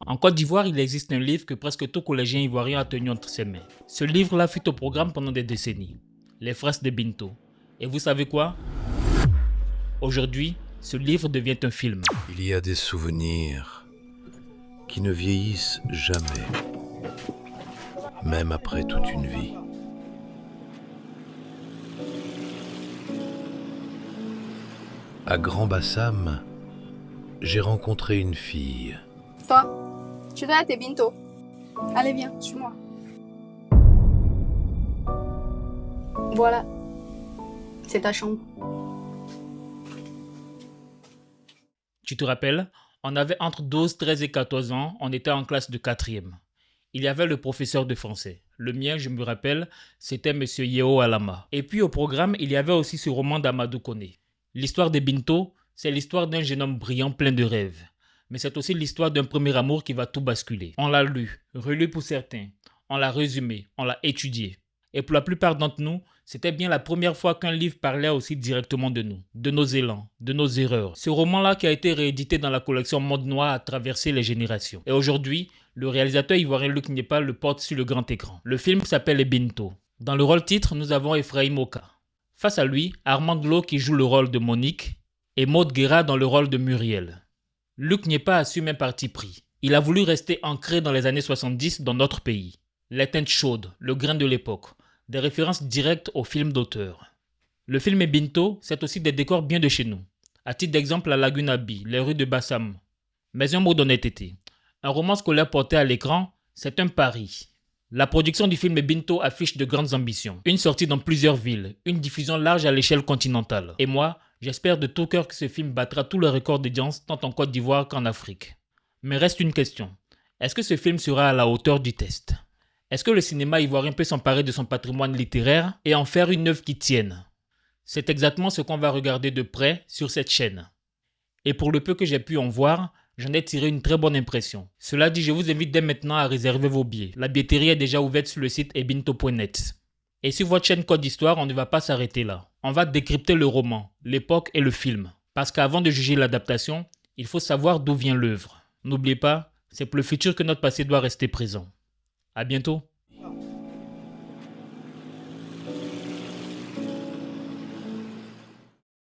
En Côte d'Ivoire, il existe un livre que presque tout collégien ivoirien a tenu entre ses mains. Ce livre-là fut au programme pendant des décennies. Les Frasques de Binto. Et vous savez quoi? Aujourd'hui, ce livre devient un film. Il y a des souvenirs qui ne vieillissent jamais, même après toute une vie. À Grand Bassam, j'ai rencontré une fille. Toi, tu dois être Binto. Allez, viens, suis-moi. Voilà, c'est ta chambre. Tu te rappelles? On avait entre 12, 13 et 14 ans, on était en classe de 4e. Il y avait le professeur de français. Le mien, je me rappelle, c'était Monsieur Yeo Alama. Et puis au programme, il y avait aussi ce roman d'Amadou Koné. L'histoire de Binto, c'est l'histoire d'un jeune homme brillant plein de rêves. Mais c'est aussi l'histoire d'un premier amour qui va tout basculer. On l'a lu, relu pour certains. On l'a résumé, on l'a étudié. Et pour la plupart d'entre nous, c'était bien la première fois qu'un livre parlait aussi directement de nous, de nos élans, de nos erreurs. Ce roman-là qui a été réédité dans la collection Monde Noir a traversé les générations. Et aujourd'hui, le réalisateur ivoirien Luc Niepa le porte sur le grand écran. Le film s'appelle Binto. Dans le rôle titre, nous avons Ephraim Oka. Face à lui, Armand Lo qui joue le rôle de Monique et Maud Guéra dans le rôle de Muriel. Luc Niepa assume un parti pris. Il a voulu rester ancré dans les années 70 dans notre pays. Les teintes chaudes, le grain de l'époque, des références directes aux films d'auteur. Le film Binto, c'est aussi des décors bien de chez nous. À titre d'exemple, la Lagune Abi, les rues de Bassam. Mais un mot d'honnêteté. Un roman scolaire porté à l'écran, c'est un pari. La production du film Binto affiche de grandes ambitions. Une sortie dans plusieurs villes, une diffusion large à l'échelle continentale. Et moi, j'espère de tout cœur que ce film battra tous les records d'audience tant en Côte d'Ivoire qu'en Afrique. Mais reste une question. Est-ce que ce film sera à la hauteur du test? Est-ce que le cinéma ivoirien peut s'emparer de son patrimoine littéraire et en faire une œuvre qui tienne? C'est exactement ce qu'on va regarder de près sur cette chaîne. Et pour le peu que j'ai pu en voir, j'en ai tiré une très bonne impression. Cela dit, je vous invite dès maintenant à réserver vos billets. La billetterie est déjà ouverte sur le site ebinto.net. Et sur votre chaîne Code d'Histoire, on ne va pas s'arrêter là. On va décrypter le roman, l'époque et le film. Parce qu'avant de juger l'adaptation, il faut savoir d'où vient l'œuvre. N'oubliez pas, c'est pour le futur que notre passé doit rester présent. À bientôt.